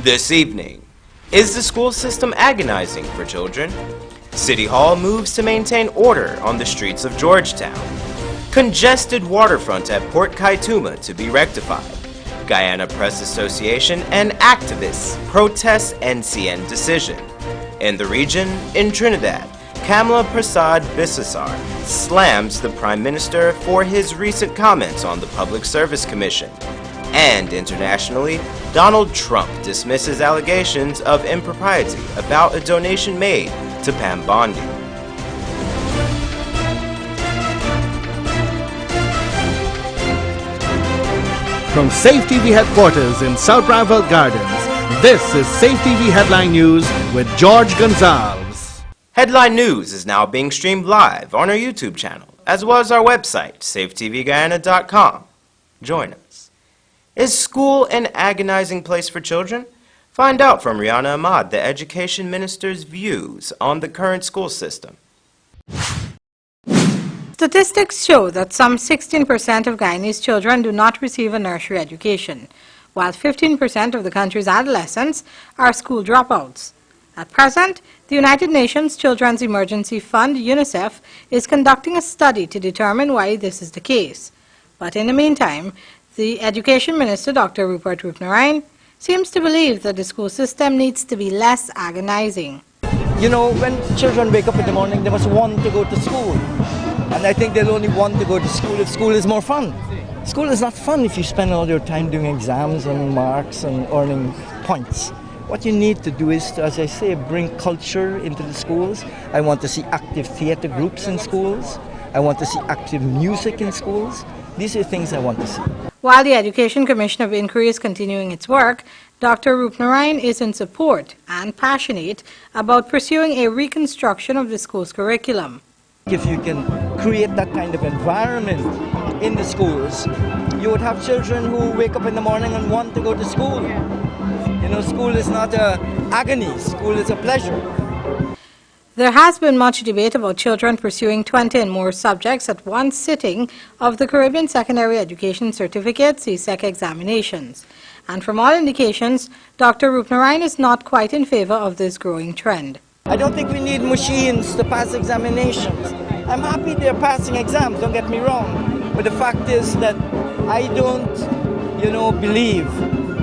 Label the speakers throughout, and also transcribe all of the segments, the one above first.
Speaker 1: This evening, is the school system agonizing for children? City Hall moves to maintain order on the streets of Georgetown. Congested waterfront at Port Kaituma to be rectified. Guyana Press Association and activists protest NCN decision. In the region, in Trinidad, Kamla Prasad Bisasar slams the Prime Minister for his recent comments on the Public Service Commission. And internationally, Donald Trump dismisses allegations of impropriety about a donation made to Pam Bondi.
Speaker 2: From Safetv headquarters in South Rival Gardens, this is Safetv Headline News with George Gonzalez.
Speaker 1: Headline News is now being streamed live on our YouTube channel, as well as our website, safetvguyana.com. Join us. Is school an agonizing place for children? Find out from Rihanna Ahmad, the Education Minister's views on the current school system.
Speaker 3: Statistics show that some 16% of Guyanese children do not receive a nursery education, while 15% of the country's adolescents are school dropouts. At present, the United Nations Children's Emergency Fund, UNICEF, is conducting a study to determine why this is the case. But in the meantime, the Education Minister, Dr. Rupert Roopnarine, seems to believe that the school system needs to be less agonizing.
Speaker 4: You know, when children wake up in the morning, they must want to go to school. And I think they'll only want to go to school if school is more fun. School is not fun if you spend all your time doing exams and marks and earning points. What you need to do is, as I say, bring culture into the schools. I want to see active theater groups in schools. I want to see active music in schools. These are things I want to see.
Speaker 3: While the Education Commission of Inquiry is continuing its work, Dr. Roopnarine is in support and passionate about pursuing a reconstruction of the school's curriculum.
Speaker 4: If you can create that kind of environment in the schools, you would have children who wake up in the morning and want to go to school. You know, school is not an agony, school is a pleasure.
Speaker 3: There has been much debate about children pursuing 20 and more subjects at one sitting of the Caribbean Secondary Education Certificate (CSEC) examinations. And from all indications, Dr. Roopnarine is not quite in favor of this growing trend.
Speaker 4: I don't think we need machines to pass examinations. I'm happy they're passing exams, don't get me wrong. But the fact is that I don't, believe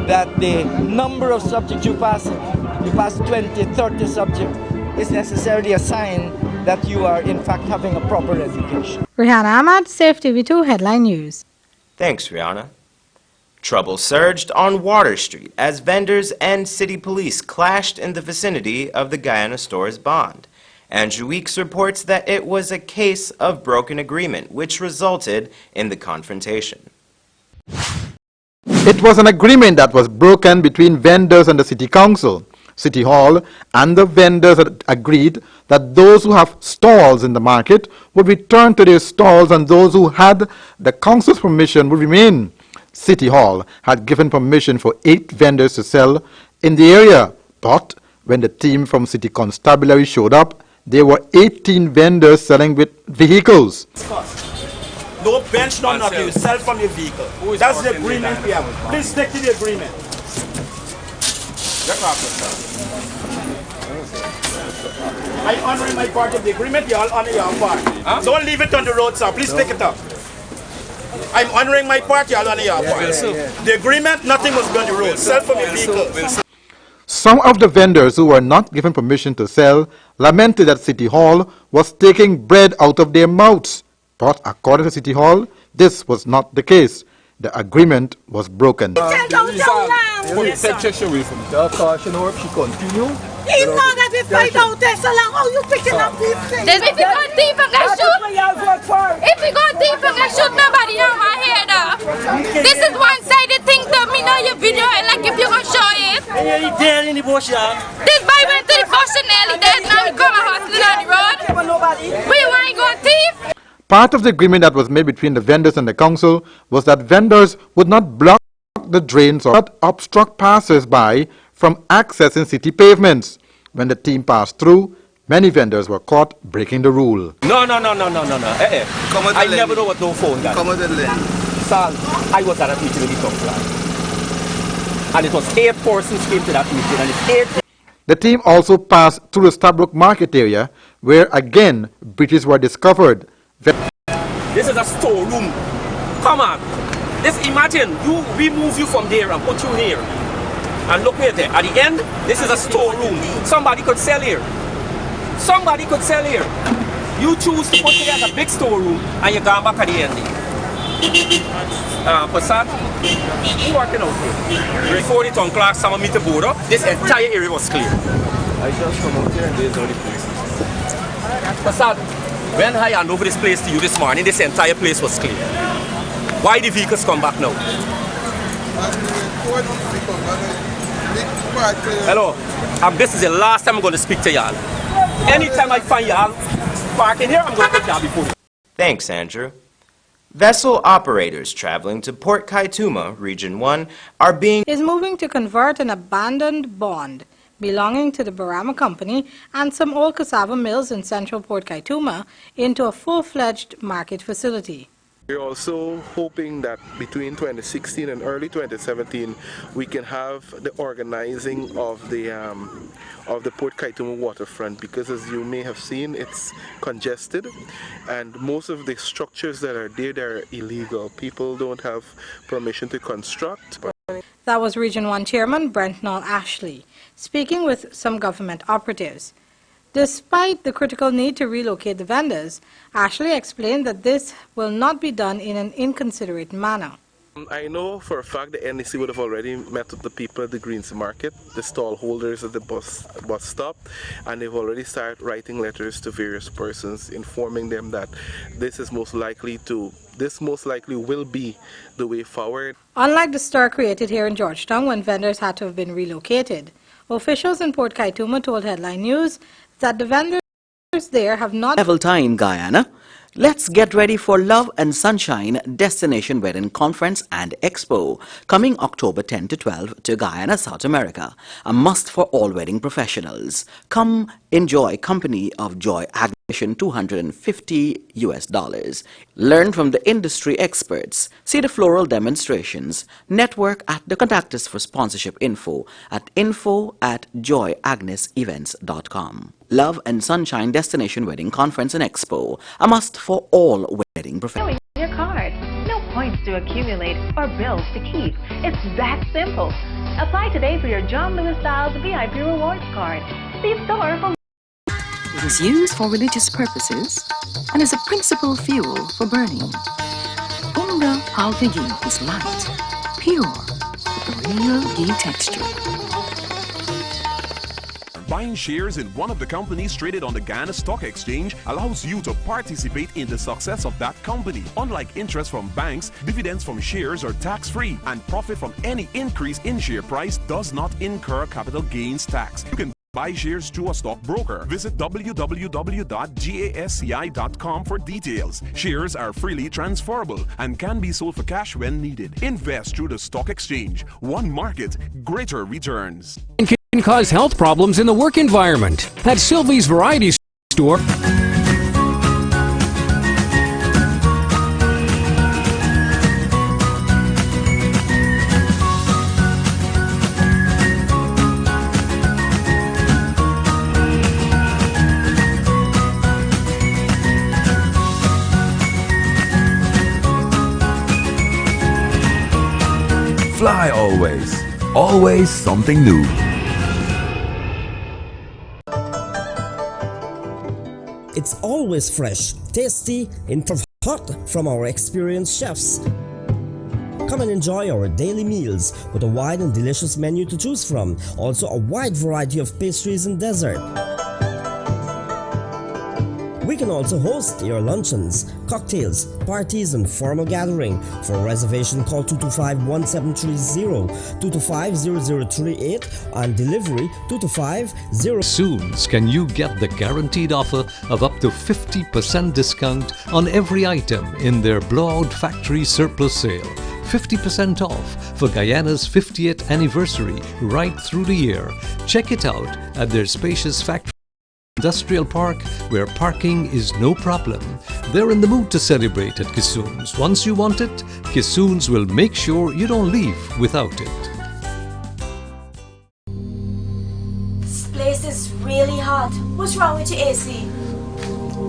Speaker 4: that the number of subjects you pass 20, 30 subjects, is necessarily a sign that you are in fact having a proper education.
Speaker 3: Rihanna Ahmad, Safetv 2 Headline News.
Speaker 1: Thanks, Rihanna. Trouble surged on Water Street as vendors and city police clashed in the vicinity of the Guyana Store's bond. Andrew Weeks reports that it was a case of broken agreement, which resulted in the confrontation.
Speaker 5: It was an agreement that was broken between vendors and the City Council. City Hall and the vendors had agreed that those who have stalls in the market would return to their stalls and those who had the council's permission would remain. City Hall had given permission for 8 vendors to sell in the area, but when the team from City Constabulary showed up, there were 18 vendors selling with vehicles.
Speaker 6: No bench, no nothing. You sell from your vehicle. That's the agreement we have. Please stick to the agreement. I honor my part of the agreement, you all honor your part. Huh? Don't leave it on the road, sir. Please pick it up. I'm honoring my part, you all honor your part. The agreement, nothing was on the road. Sell from your vehicle.
Speaker 5: Some of the vendors who were not given permission to sell lamented that City Hall was taking bread out of their mouths. But according to City Hall, this was not the case. The agreement was broken.
Speaker 7: If we go deep and get shoot nobody on my head up. This is one-sided thing to me know your video and like if you gonna show it. This boy went to the bush and nearly dead, now we come and hustling on the road. We want to go thief.
Speaker 5: Part of the agreement that was made between the vendors and the council was that vendors would not block the drains or obstruct passers-by from accessing city pavements. When the team passed through, many vendors were caught breaking the rule.
Speaker 6: No. I never know what no phone got. Son, I was at a meeting with the top fly.
Speaker 8: And it was 8 persons came to that meeting, and it's 8.
Speaker 5: The team also passed through the Stabrook Market area, where again breaches were discovered.
Speaker 8: This is a storeroom. Come on. Imagine, we move you from there and put you here. And look at it. At the end, this is a storeroom. Somebody could sell here. Somebody could sell here. You choose to put it as a big storeroom and you go back at the end. Passat, who working out here? Before the town clerk, someone meet the border, this entire area was clear. I just come out here and there's all the places. Passat, when I hand over this place to you this morning, this entire place was clear. Why the vehicles come back now? Hello, this is the last time I'm going to speak to y'all. Anytime I find y'all parking here, I'm going to put y'all before you.
Speaker 1: Thanks, Andrew. Vessel operators traveling to Port Kaituma, Region 1, are being
Speaker 3: is moving to convert an abandoned bond belonging to the Barama Company and some old cassava mills in central Port Kaituma into a full-fledged market facility.
Speaker 9: We're also hoping that between 2016 and early 2017 we can have the organizing of the Port Kaituma waterfront, because as you may have seen, it's congested and most of the structures that are there, they're illegal. People don't have permission to construct.
Speaker 3: That was Region 1 Chairman Brent Noel Ashley speaking with some government operatives. Despite the critical need to relocate the vendors, Ashley explained that this will not be done in an inconsiderate manner.
Speaker 9: I know for a fact the NEC would have already met with the people at the Greens Market, the stall holders at the bus stop, and they've already started writing letters to various persons informing them that this most likely will be the way forward.
Speaker 3: Unlike the stir created here in Georgetown when vendors had to have been relocated, officials in Port Kaituma told Headline News that the vendors there have not
Speaker 10: Travel time, Guyana. Let's get ready for Love and Sunshine Destination Wedding Conference and Expo coming October 10 to 12 to Guyana, South America. A must for all wedding professionals. Come enjoy company of Joy Admission $250 US. Learn from the industry experts. See the floral demonstrations. Network at the contact us for sponsorship info at info@joyagnesevents.com. Love and Sunshine Destination Wedding Conference and Expo. A must for all wedding professionals.
Speaker 11: Your card. No points to accumulate or bills to keep. It's that simple. Apply today for your John Lewis Styles VIP Rewards card. See store for.
Speaker 12: It is used for religious purposes and is a principal fuel for burning. Umra Halta ghee is light, pure, with a real ghee texture.
Speaker 13: Buying shares in one of the companies traded on the Guyana Stock Exchange allows you to participate in the success of that company. Unlike interest from banks, dividends from shares are tax-free, and profit from any increase in share price does not incur capital gains tax. You can buy shares through a stockbroker. Visit www.gasci.com for details. Shares are freely transferable and can be sold for cash when needed. Invest through the stock exchange. One market, greater returns.
Speaker 14: Can cause health problems in the work environment. At Sylvie's Variety Store.
Speaker 15: Fly always. Always something new.
Speaker 16: It's always fresh, tasty, and hot from our experienced chefs. Come and enjoy our daily meals with a wide and delicious menu to choose from. Also a wide variety of pastries and dessert. We can also host your luncheons, cocktails, parties, and formal gathering. For reservation, call 225-1730, 225-0038, and delivery 225-0.
Speaker 17: Soon can you get the guaranteed offer of up to 50% discount on every item in their Blowout Factory Surplus Sale. 50% off for Guyana's 50th anniversary right through the year. Check it out at their spacious factory industrial park where parking is no problem. They're in the mood to celebrate at Kissoon's. Once you want it, Kissoon's will make sure you don't leave without it.
Speaker 18: place is really hot. What's wrong with your AC?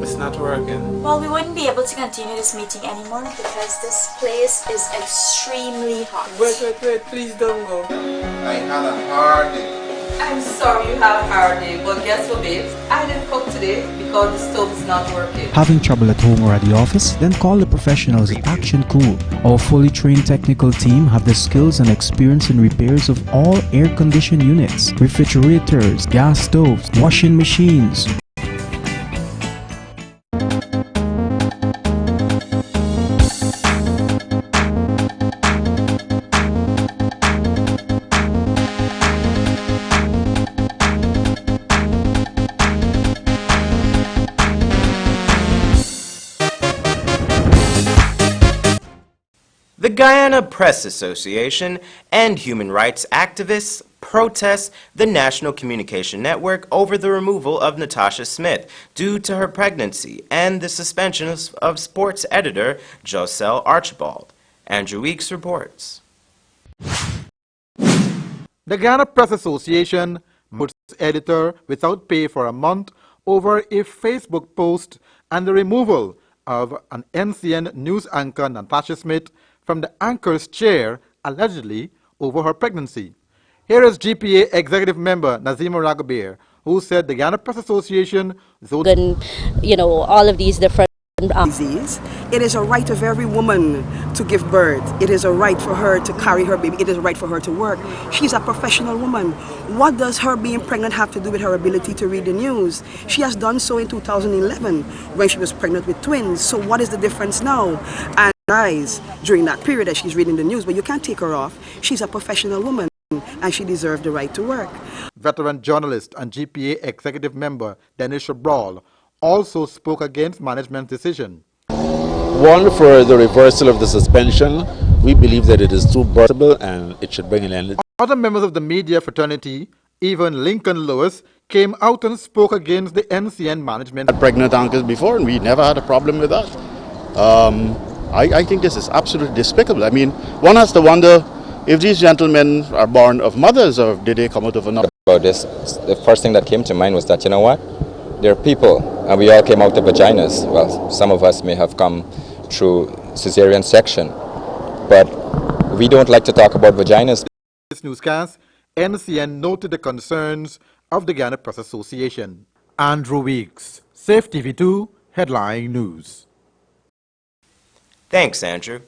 Speaker 19: It's not working.
Speaker 18: Well, we wouldn't be able to continue this meeting anymore because this place is extremely hot.
Speaker 19: Wait, please don't go.
Speaker 20: I had a hard day.
Speaker 21: I'm sorry you had a hard day, but guess what, babes? I didn't cook today because the stove is not working.
Speaker 22: Having trouble at home or at the office? Then call the professionals at Action Cool. Our fully trained technical team have the skills and experience in repairs of all air-conditioned units, refrigerators, gas stoves, washing machines.
Speaker 1: The Guyana Press Association and human rights activists protest the National Communication Network over the removal of Natasha Smith due to her pregnancy and the suspension of sports editor Joselle Archibald. Andrew Weeks reports.
Speaker 5: The Guyana Press Association puts editor without pay for a month over a Facebook post and the removal of an NCN news anchor Natasha Smith from the anchor's chair, allegedly over her pregnancy. Here is GPA executive member Nazima Ragabir, who said the Guyana Press Association,
Speaker 23: all of these different disease.
Speaker 24: It is a right of every woman to give birth. It is a right for her to carry her baby. It is a right for her to work. She's a professional woman. What does her being pregnant have to do with her ability to read the news? She has done so in 2011 when she was pregnant with twins. So what is the difference now? And during that period that she's reading the news, but you can't take her off. She's a professional woman and she deserves the right to work.
Speaker 5: Veteran journalist and GPA executive member Dennis Brawl also spoke against management's decision.
Speaker 25: One, for the reversal of the suspension, we believe that it is too burdensome and it should bring an end.
Speaker 5: Other members of the media fraternity, even Lincoln Lewis, came out and spoke against the NCN management.
Speaker 26: I had pregnant anchors before and we never had a problem with that. I think this is absolutely despicable. I mean, one has to wonder if these gentlemen are born of mothers or did they come out of another?
Speaker 27: About this, the first thing that came to mind was that, you know what, there are people, and we all came out of vaginas. Well, some of us may have come through cesarean section, but we don't like to talk about vaginas.
Speaker 5: This newscast, NCN noted the concerns of the Guyana Press Association. Andrew Weeks, Safetv 2 Headline News.
Speaker 1: Thanks, Andrew.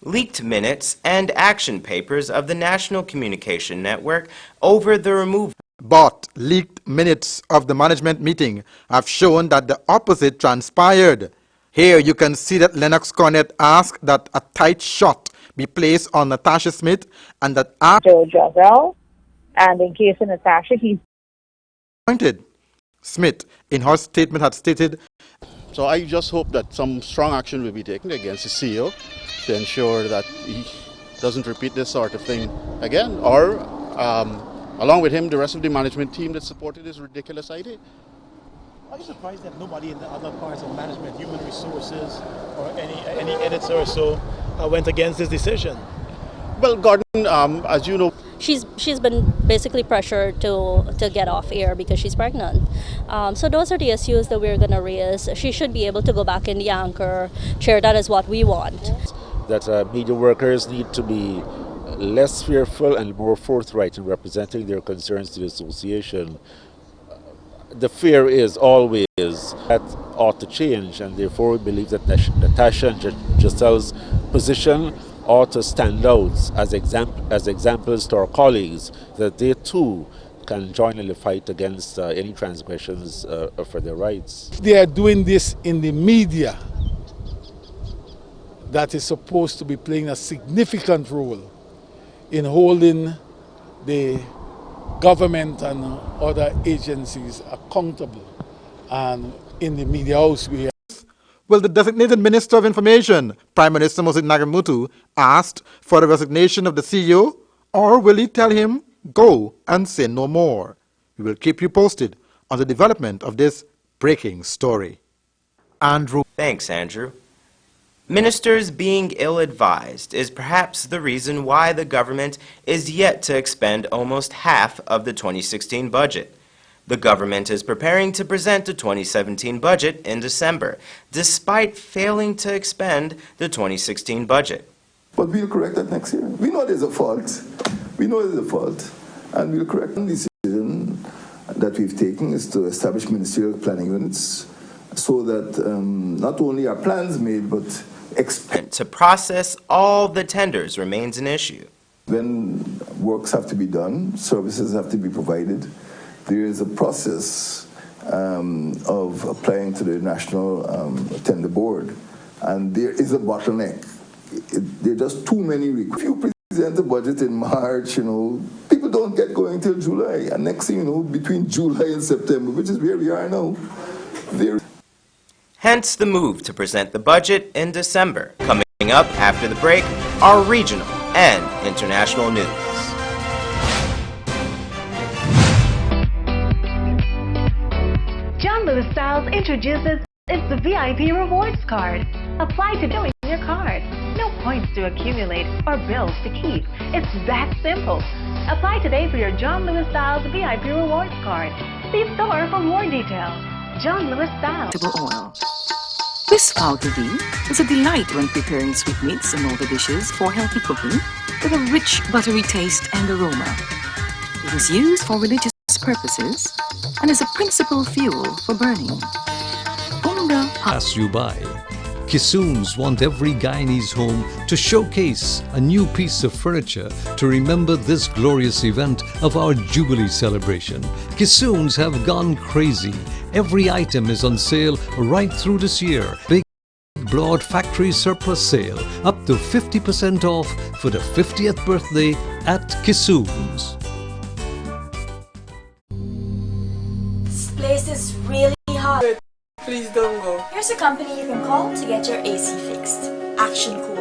Speaker 1: Leaked minutes and action papers of the National Communication Network over the removal.
Speaker 5: But leaked minutes of the management meeting have shown that the opposite transpired. Here you can see that Lennox Cornett asked that a tight shot be placed on Natasha Smith and that after
Speaker 28: Joselle, and in case of Natasha, he's
Speaker 5: appointed. Smith, in her statement, had stated,
Speaker 26: so I just hope that some strong action will be taken against the CEO to ensure that he doesn't repeat this sort of thing again, or along with him, the rest of the management team that supported this ridiculous idea.
Speaker 29: Are you surprised that nobody in the other parts of management, human resources, or any editor or so went against this decision?
Speaker 26: Well, Gordon, as you know,
Speaker 23: she's been basically pressured to get off air because she's pregnant. So those are the issues that we're going to raise. She should be able to go back in the anchor chair. That is what we want.
Speaker 25: That media workers need to be less fearful and more forthright in representing their concerns to the association. The fear is always that ought to change, and therefore we believe that Natasha and Joselle's position ought to stand out as examples to our colleagues, that they too can join in the fight against any transgressions for their rights.
Speaker 30: They are doing this in the media that is supposed to be playing a significant role in holding the government and other agencies accountable. And in the media house we have.
Speaker 5: Will the designated Minister of Information, Prime Minister Moses Nagamutu, asked for the resignation of the CEO, or will he tell him, go and say no more? We will keep you posted on the development of this breaking story. Andrew.
Speaker 1: Thanks, Andrew. Ministers being ill-advised is perhaps the reason why the government is yet to expend almost half of the 2016 budget. The government is preparing to present the 2017 budget in December, despite failing to expend the 2016 budget.
Speaker 2: But we'll correct that next year. We know there's a fault. We know there's a fault. And we'll correct the decision that we've taken is to establish ministerial planning units so that not only are plans made, but
Speaker 1: to process all the tenders remains an issue.
Speaker 2: When works have to be done, services have to be provided, there is a process of applying to the National Tender Board, and there is a bottleneck. There are just too many requests. If you present a budget in March, people don't get going till July, and next thing you know, between July and September, which is where we are now,
Speaker 1: Hence the move to present the budget in December. Coming up after the break, our regional and international news.
Speaker 3: John Lewis Styles introduces it's the VIP Rewards Card. Apply today with your card. No points to accumulate or bills to keep. It's that simple. Apply today for your John Lewis Styles VIP Rewards Card. See store for more details. John Lewis Styles.
Speaker 4: Oil. This Safetv is a delight when preparing sweetmeats and other dishes for healthy cooking with a rich buttery taste and aroma. It is used for religious purposes and is a principal fuel for burning.
Speaker 17: Pass you by. Kissoons want every Guyanese home to showcase a new piece of furniture to remember this glorious event of our Jubilee celebration. Kissoons have gone crazy. Every item is on sale right through this year. Big Broad Factory Surplus Sale, up to 50% off for the 50th birthday at Kissoons.
Speaker 18: This place is really hot.
Speaker 19: Please don't go.
Speaker 18: Here's a company you can call to get your AC fixed. Action Cool.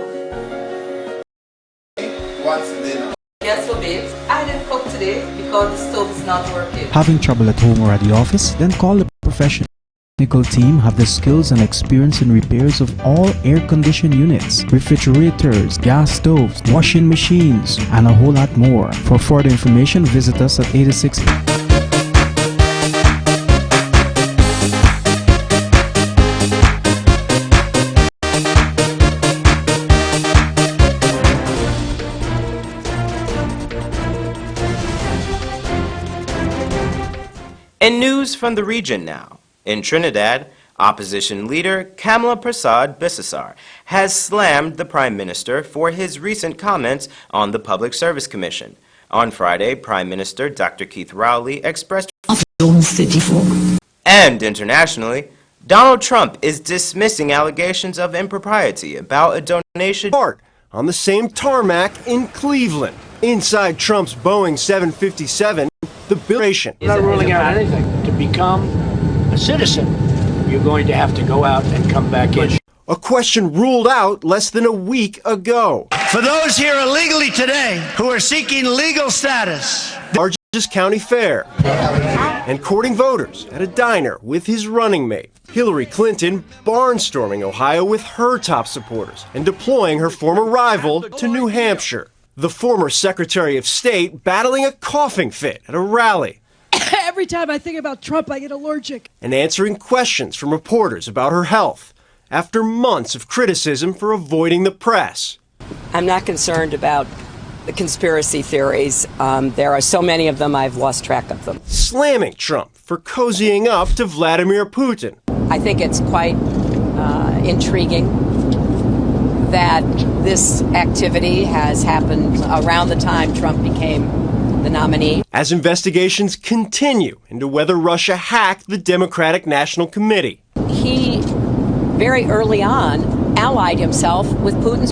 Speaker 20: What's the dinner?
Speaker 21: Guess what, babes? I didn't cook today because the stove is not working.
Speaker 22: Having trouble at home or at the office? Then call the professional. Technical team have the skills and experience in repairs of all air-conditioned units, refrigerators, gas stoves, washing machines, and a whole lot more. For further information, visit us at 86.
Speaker 1: In news from the region now, in Trinidad, opposition leader Kamala Prasad Bisesar has slammed the Prime Minister for his recent comments on the Public Service Commission. On Friday, Prime Minister Dr. Keith Rowley expressed And internationally, Donald Trump is dismissing allegations of impropriety about a donation
Speaker 6: on the same tarmac in Cleveland. Inside Trump's Boeing 757, the billation.
Speaker 7: I'm not ruling out anything. To become a citizen, you're going to have to go out and come back in.
Speaker 6: A question ruled out less than a week ago.
Speaker 7: For those here illegally today who are seeking legal status,
Speaker 6: The largest county fair and courting voters at a diner with his running mate. Hillary Clinton barnstorming Ohio with her top supporters and deploying her former rival to New Hampshire. The former Secretary of State battling a coughing fit at a rally.
Speaker 8: Every time I think about Trump, I get allergic.
Speaker 6: And answering questions from reporters about her health after months of criticism for avoiding the press.
Speaker 9: I'm not concerned about the conspiracy theories. There are so many of them, I've lost track of them.
Speaker 6: Slamming Trump for cozying up to Vladimir Putin.
Speaker 9: I think it's quite intriguing that this activity has happened around the time Trump became the nominee.
Speaker 6: As investigations continue into whether Russia hacked the Democratic National Committee.
Speaker 9: He, very early on, allied himself with Putin's